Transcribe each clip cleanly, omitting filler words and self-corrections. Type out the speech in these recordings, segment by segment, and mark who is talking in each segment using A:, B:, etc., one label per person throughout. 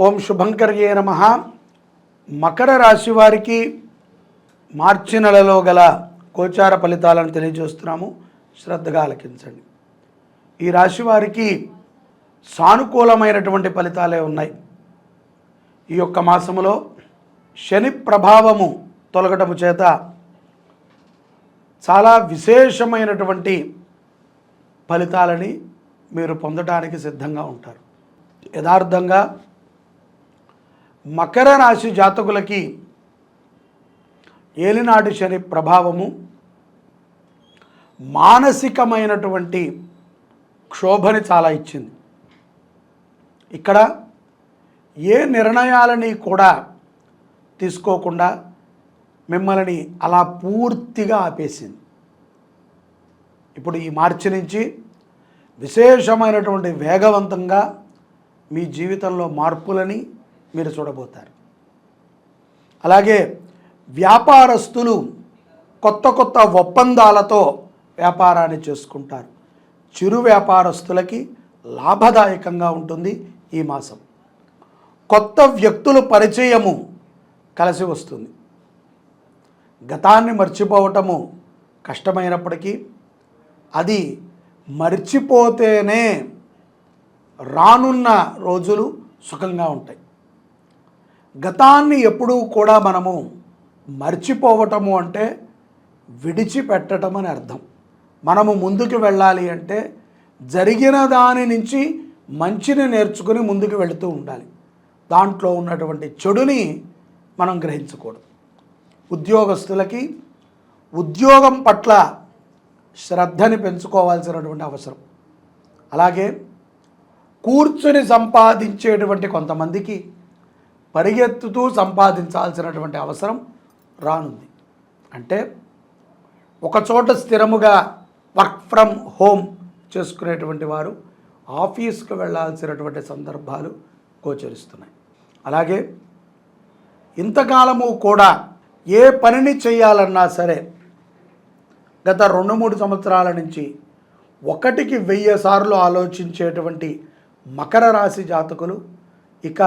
A: ఓం శుభంకర్యే నమః. మకర రాశి వారికి మార్చి నెలలో గల గోచార ఫలితాలను తెలియజేస్తున్నాము. శ్రద్ధగా ఆలకించండి. ఈ రాశి వారికి సానుకూలమైనటువంటి ఫలితాలే ఉన్నాయి. ఈ యొక్క మాసములో శని ప్రభావము తొలగటము చేత చాలా విశేషమైనటువంటి ఫలితాలని మీరు పొందడానికి సిద్ధంగా ఉంటారు. యథార్థంగా మకర రాశి జాతకులకి ఏలినాటి శని ప్రభావము మానసికమైనటువంటి క్షోభని చాలా ఇచ్చింది. ఇక్కడ ఏ నిర్ణయాలని కూడా తీసుకోకుండా మిమ్మల్ని అలా పూర్తిగా ఆపేసింది. ఇప్పుడు ఈ మార్చి నుంచి విశేషమైనటువంటి వేగవంతంగా మీ జీవితంలో మార్పులని మీరు చూడబోతారు. అలాగే వ్యాపారస్తులు కొత్త కొత్త ఒప్పందాలతో వ్యాపారాన్ని చేసుకుంటారు. చిరు వ్యాపారస్తులకి లాభదాయకంగా ఉంటుంది ఈ మాసం. కొత్త వ్యక్తుల పరిచయము కలిసి వస్తుంది. గతాన్ని మర్చిపోవటము కష్టమైనప్పటికీ అది మర్చిపోతేనే రానున్న రోజులు సుఖంగా ఉంటాయి. గతాన్ని ఎప్పుడూ కూడా మనము మర్చిపోవటము అంటే విడిచిపెట్టడం అని అర్థం. మనము ముందుకు వెళ్ళాలి అంటే జరిగిన దాని నుంచి మంచిని నేర్చుకుని ముందుకు వెళుతూ ఉండాలి. దాంట్లో ఉన్నటువంటి చెడుని మనం గ్రహించకూడదు. ఉద్యోగస్తులకి ఉద్యోగం పట్ల శ్రద్ధని పెంచుకోవాల్సినటువంటి అవసరం. అలాగే కూర్చుని సంపాదించేటువంటి కొంతమందికి పరిగెత్తుతూ సంపాదించాల్సినటువంటి అవసరం రానుంది. అంటే ఒకచోట స్థిరముగా వర్క్ ఫ్రమ్ హోమ్ చేసుకునేటువంటి వారు ఆఫీస్కి వెళ్ళాల్సినటువంటి సందర్భాలు గోచరిస్తున్నాయి. అలాగే ఇంతకాలము కూడా ఏ పనిని చేయాలన్నా సరే గత 2-3 సంవత్సరాల నుంచి 1కి 1000 సార్లు ఆలోచించేటువంటి మకర రాశి జాతకులు ఇక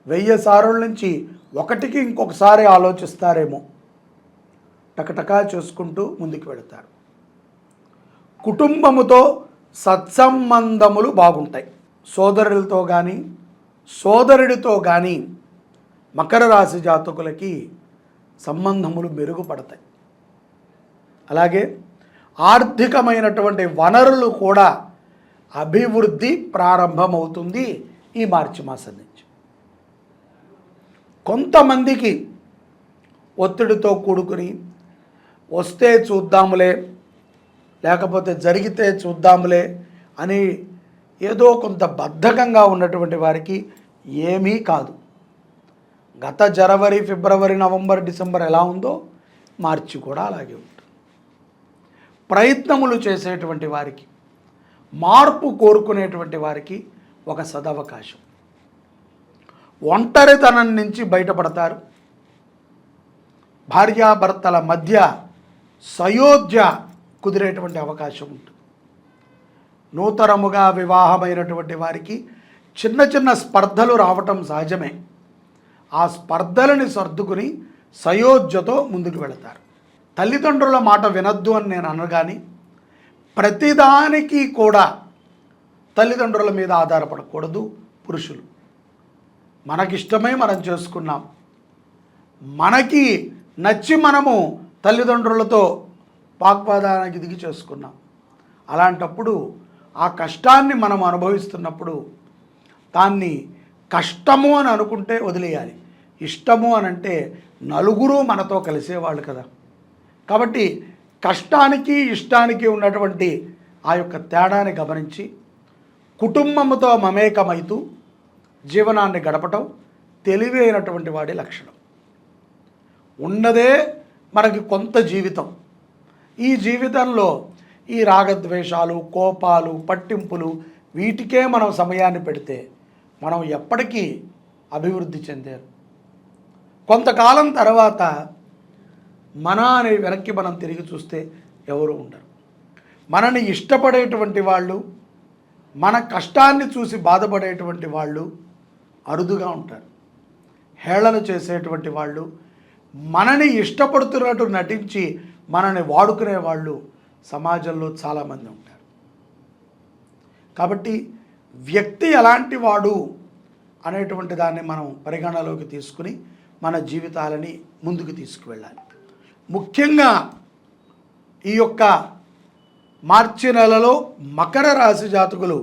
A: 1000 సార్ల నుంచి 1కి ఇంకొకసారి ఆలోచిస్తారేమో. టకటకా చేసుకుంటూ ముందుకు వెళతారు. కుటుంబముతో సత్సంబంధములు బాగుంటాయి. సోదరులతో కానీ సోదరుడితో కానీ మకర రాశి జాతకులకి సంబంధములు మెరుగుపడతాయి. అలాగే ఆర్థికమైనటువంటి వనరులు కూడా అభివృద్ధి ప్రారంభమవుతుంది ఈ మార్చి మాసం నుంచి. కొంతమందికి ఒత్తిడితో కూడుకుని వస్తే చూద్దాములే లేకపోతే జరిగితే చూద్దాములే అని ఏదో కొంత బద్ధకంగా ఉన్నటువంటి వారికి ఏమీ కాదు. గత జనవరి, ఫిబ్రవరి, నవంబర్, డిసెంబర్ ఎలా ఉందో మార్చి కూడా అలాగే ఉంటుంది. ప్రయత్నములు చేసేటువంటి వారికి, మార్పు కోరుకునేటువంటి వారికి ఒక సదవకాశం. ఒంటరితనం నుంచి బయటపడతారు. భార్యాభర్తల మధ్య సయోధ్య కుదిరేటువంటి అవకాశం ఉంటుంది. నూతనముగా వివాహమైనటువంటి వారికి చిన్న చిన్న స్పర్ధలు రావటం సహజమే. ఆ స్పర్ధలని సర్దుకుని సయోధ్యతో ముందుకు వెళతారు. తల్లిదండ్రుల మాట వినద్దు అని నేను అనగాని ప్రతిదానికి కూడా తల్లిదండ్రుల మీద ఆధారపడకూడదు పురుషులు. మనకిష్టమై మనం చేసుకున్నాం, మనకి నచ్చి మనము తల్లిదండ్రులతో వాగ్వాదానికి దిగి చేసుకున్నాం. అలాంటప్పుడు ఆ కష్టాన్ని మనం అనుభవిస్తున్నప్పుడు దాన్ని కష్టము అని అనుకుంటే వదిలేయాలి. ఇష్టము అని అంటే నలుగురు మనతో కలిసేవాళ్ళు కదా. కాబట్టి కష్టానికి ఇష్టానికి ఉన్నటువంటి ఆ యొక్క తేడాన్ని గమనించి కుటుంబంతో మమేకమైతూ జీవనాన్ని గడపటం తెలివైనటువంటి వాడి లక్షణం. ఉన్నదే మనకి కొంత జీవితం. ఈ జీవితంలో ఈ రాగద్వేషాలు, కోపాలు, పట్టింపులు వీటికే మనం సమయాన్ని పెడితే మనం ఎప్పటికీ అభివృద్ధి చెందారు. కొంతకాలం తర్వాత మన అనే వెనక్కి మనం తిరిగి చూస్తే ఎవరు ఉండరు. మనని ఇష్టపడేటువంటి వాళ్ళు, మన కష్టాన్ని చూసి బాధపడేటువంటి వాళ్ళు అరుదుగా ఉంటారు. హేళన చేసేటువంటి వాళ్ళు, మనని ఇష్టపడుతున్నట్టు నటించి మనని వాడుకునే వాళ్ళు సమాజంలో చాలామంది ఉంటారు. కాబట్టి వ్యక్తి ఎలాంటి వాడు అనేటువంటి దాన్ని మనం పరిగణలోకి తీసుకుని మన జీవితాలని ముందుకు తీసుకువెళ్ళాలి. ముఖ్యంగా ఈ యొక్క మార్చి నెలలో మకర రాశి జాతకులు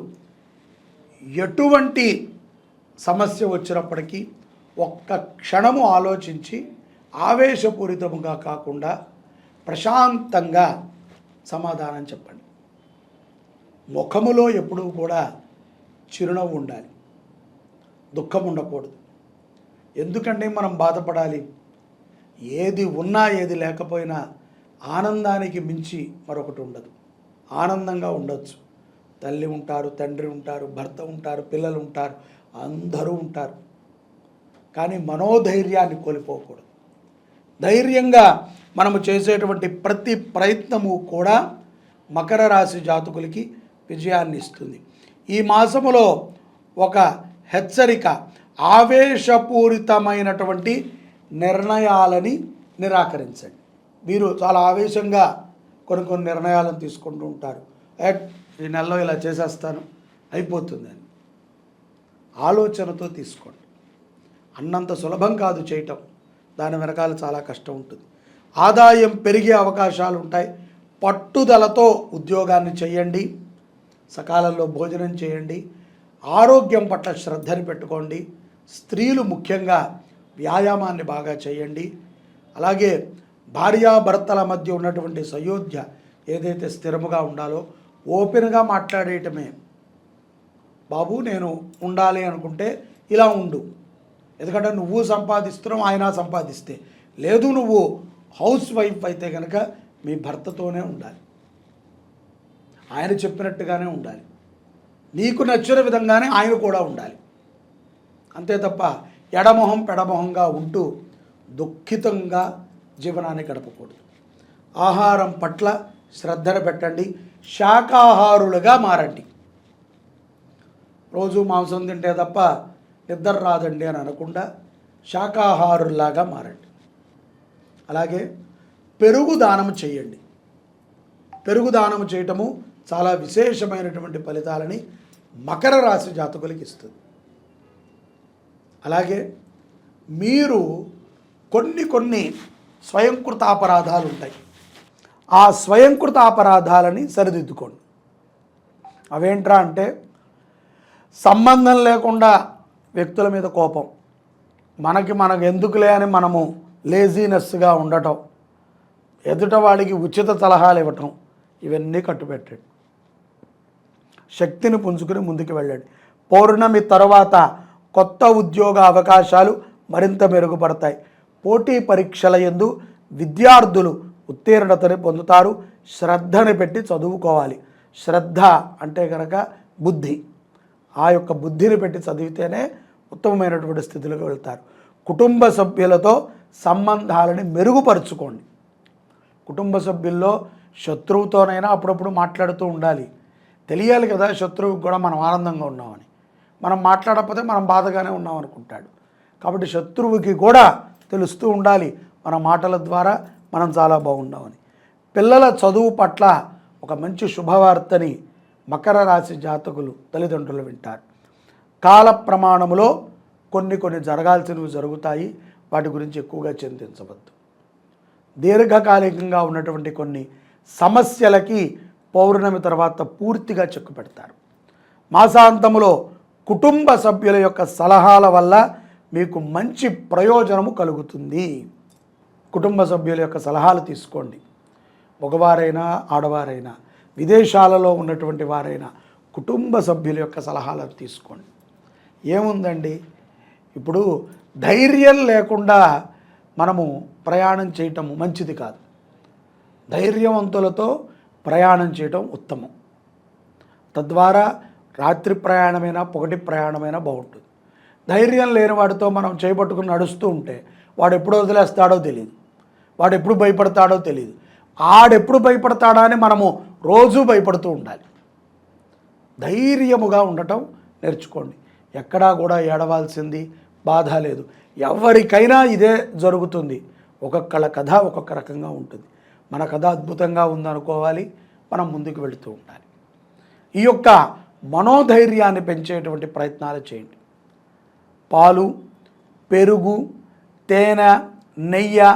A: ఎటువంటి సమస్య వచ్చినప్పటికీ ఒక్క క్షణము ఆలోచించి ఆవేశపూరితముగా కాకుండా ప్రశాంతంగా సమాధానం చెప్పండి. ముఖములో ఎప్పుడూ కూడా చిరునవ్వు ఉండాలి, దుఃఖం ఉండకూడదు. ఎందుకంటే మనం బాధపడాలి? ఏది ఉన్నా ఏది లేకపోయినా ఆనందానికి మించి మరొకటి ఉండదు. ఆనందంగా ఉండొచ్చు. తల్లి ఉంటారు, తండ్రి ఉంటారు, భర్త ఉంటారు, పిల్లలు ఉంటారు, అందరూ ఉంటారు. కానీ మనోధైర్యాన్ని కోల్పోకూడదు. ధైర్యంగా మనము చేసేటువంటి ప్రతి ప్రయత్నము కూడా మకర రాశి జాతకులకి విజయాన్ని ఇస్తుంది. ఈ మాసములో ఒక హెచ్చరిక, ఆవేశపూరితమైనటువంటి నిర్ణయాలని నిరాకరించండి. మీరు చాలా ఆవేశంగా కొన్ని నిర్ణయాలను తీసుకుంటూ ఉంటారు. ఈ నెలలో ఇలా చేసేస్తాను, అయిపోతుందని ఆలోచనతో తీసుకోండి. అన్నంత సులభం కాదు చేయటం, దాని వెనకాల చాలా కష్టం ఉంటుంది. ఆదాయం పెరిగే అవకాశాలు ఉంటాయి. పట్టుదలతో ఉద్యోగాన్ని చేయండి, సకాలంలో భోజనం చేయండి, ఆరోగ్యం పట్ల శ్రద్ధని పెట్టుకోండి. స్త్రీలు ముఖ్యంగా వ్యాయామాన్ని బాగా చేయండి. అలాగే భార్యాభర్తల మధ్య ఉన్నటువంటి సయోధ్య ఏదైతే స్థిరముగా ఉండాలో ఓపెన్గా మాట్లాడేయటమే. బాబు నేను ఉండాలి అనుకుంటే ఇలా ఉండు, ఎందుకంటే నువ్వు సంపాదిస్తున్నావు, ఆయన సంపాదిస్తే లేదు. నువ్వు హౌస్ వైఫ్ అయితే కనుక మీ భర్తతోనే ఉండాలి, ఆయన చెప్పినట్టుగానే ఉండాలి, నీకు నచ్చిన విధంగానే ఆయన కూడా ఉండాలి. అంతే తప్ప ఎడమొహం పెడమొహంగా ఉంటూ దుఃఖితంగా జీవనాన్ని గడపకూడదు. ఆహారం పట్ల శ్రద్ధను పెట్టండి, శాకాహారులుగా మారండి. రోజు మాంసం తింటే తప్ప నిద్ర రాదండి అని అనకుండా శాకాహారుల్లాగా మారండి. అలాగే పెరుగు దానం చేయండి. పెరుగు దానం చేయటము చాలా విశేషమైనటువంటి ఫలితాలని మకర రాశి జాతకులకి ఇస్తుంది. అలాగే మీరు కొన్ని స్వయంకృత అపరాధాలు ఉంటాయి. ఆ స్వయంకృత అపరాధాలని సరిదిద్దుకోండి. అవేంట్రా అంటే, సంబంధం లేకుండా వ్యక్తుల మీద కోపం, మనకు ఎందుకులే అని మనము లేజీనెస్గా ఉండటం, ఎదుట వాడికి ఉచిత సలహాలు ఇవ్వటం, ఇవన్నీ కట్టుపెట్టండి. శక్తిని పుంజుకుని ముందుకు వెళ్ళండి. పౌర్ణమి తర్వాత కొత్త ఉద్యోగ అవకాశాలు మరింత మెరుగుపడతాయి. పోటీ పరీక్షల యందు విద్యార్థులు ఉత్తీర్ణతని పొందుతారు. శ్రద్ధని పెట్టి చదువుకోవాలి. శ్రద్ధ అంటే కనుక బుద్ధి, ఆ యొక్క బుద్ధిని పెట్టి చదివితేనే ఉత్తమమైనటువంటి స్థితిలోకి వెళ్తారు. కుటుంబ సభ్యులతో సంబంధాలని మెరుగుపరుచుకోండి. కుటుంబ సభ్యుల్లో శత్రువుతోనైనా అప్పుడప్పుడు మాట్లాడుతూ ఉండాలి. తెలియాలి కదా శత్రువుకి కూడా మనం ఆనందంగా ఉన్నామని. మనం మాట్లాడకపోతే మనం బాధగానే ఉన్నాం అనుకుంటాడు. కాబట్టి శత్రువుకి కూడా తెలుస్తూ ఉండాలి మన మాటల ద్వారా మనం చాలా బాగున్నామని. పిల్లల చదువు పట్ల ఒక మంచి శుభవార్తని మకర రాశి జాతకులు తల్లిదండ్రులు వింటారు. కాల ప్రమాణములో కొన్ని జరగాల్సినవి జరుగుతాయి. వాటి గురించి ఎక్కువగా చింతించవద్దు. దీర్ఘకాలికంగా ఉన్నటువంటి కొన్ని సమస్యలకి పౌర్ణమి తర్వాత పూర్తిగా చెక్కు పెడతారు. మాసాంతములో కుటుంబ సభ్యుల యొక్క సలహాల వల్ల మీకు మంచి ప్రయోజనము కలుగుతుంది. కుటుంబ సభ్యుల యొక్క సలహాలు తీసుకోండి. మగవారైనా ఆడవారైనా, విదేశాలలో ఉన్నటువంటి వారైనా కుటుంబ సభ్యుల యొక్క సలహాలు తీసుకోండి. ఏముందండి, ఇప్పుడు ధైర్యం లేకుండా మనము ప్రయాణం చేయటం మంచిది కాదు. ధైర్యవంతులతో ప్రయాణం చేయటం ఉత్తమం. తద్వారా రాత్రి ప్రయాణమైనా పగటి ప్రయాణమైనా బాగుంటుంది. ధైర్యం లేని వాడితో మనం చేపట్టుకుని నడుస్తూ ఉంటే వాడు ఎప్పుడు వదిలేస్తాడో తెలియదు, వాడు ఎప్పుడు భయపడతాడో తెలియదు. ఆడెప్పుడు భయపడతాడా అని మనము రోజూ భయపడుతూ ఉండాలి. ధైర్యముగా ఉండటం నేర్చుకోండి. ఎక్కడా కూడా ఏడవాల్సింది బాధ లేదు. ఎవరికైనా ఇదే జరుగుతుంది. ఒక్కొక్కళ్ళ కథ ఒక్కొక్క రకంగా ఉంటుంది. మన కథ అద్భుతంగా ఉందనుకోవాలి, మనం ముందుకు వెళుతూ ఉండాలి. ఈ యొక్క మనోధైర్యాన్ని పెంచేటువంటి ప్రయత్నాలు చేయండి. పాలు, పెరుగు, తేనె, నెయ్యి,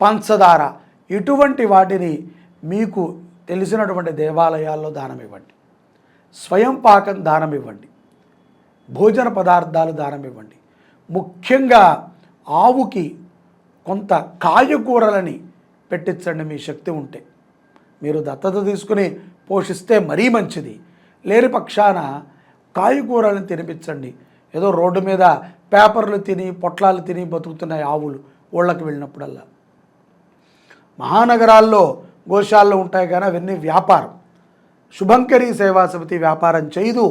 A: పంచదార ఇటువంటి వాటిని మీకు తెలిసినటువంటి దేవాలయాల్లో దానం ఇవ్వండి. స్వయం పాకం దానం ఇవ్వండి. భోజన పదార్థాలు దానం ఇవ్వండి. ముఖ్యంగా ఆవుకి కొంత కాయగూరలని పెట్టించండి మీ శక్తి ఉంటే. మీరు దత్తత తీసుకుని పోషిస్తే మరీ మంచిది. లేని పక్షాన కాయగూరలను తినిపించండి. ఏదో రోడ్డు మీద పేపర్లు తిని పొట్లాలు తిని బతుకుతున్నాయి ఆవులు ఊళ్ళకి వెళ్ళినప్పుడల్లా. మహానగరాల్లో గోశాలలో ఉంటాయి కానీ అవన్నీ వ్యాపారం. శుభంకరి సేవా సమితి వ్యాపారం చేయదు.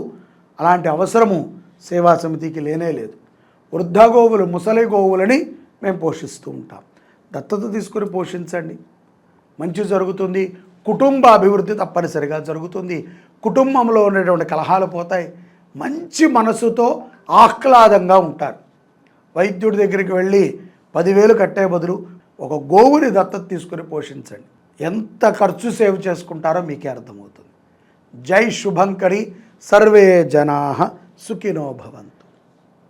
A: అలాంటి అవసరము సేవా సమితికి లేనే లేదు. వృద్ధ గోవులు, ముసలి గోవులని మేము పోషిస్తూ ఉంటాం. దత్తత తీసుకుని పోషించండి, మంచి జరుగుతుంది. కుటుంబ అభివృద్ధి తప్పనిసరిగా జరుగుతుంది. కుటుంబంలో ఉండేటువంటి కలహాలు పోతాయి. మంచి మనసుతో ఆహ్లాదంగా ఉంటారు. వైద్యుడి దగ్గరికి వెళ్ళి 10,000 కట్టే బదులు ఒక గోవుని దత్తత తీసుకుని పోషించండి. ఎంత ఖర్చు సేవ్ చేసుకుంటారో మీకే అర్థమవుతుంది. జై శుభంకరి. సర్వే జనాః సుఖినో భవంతు.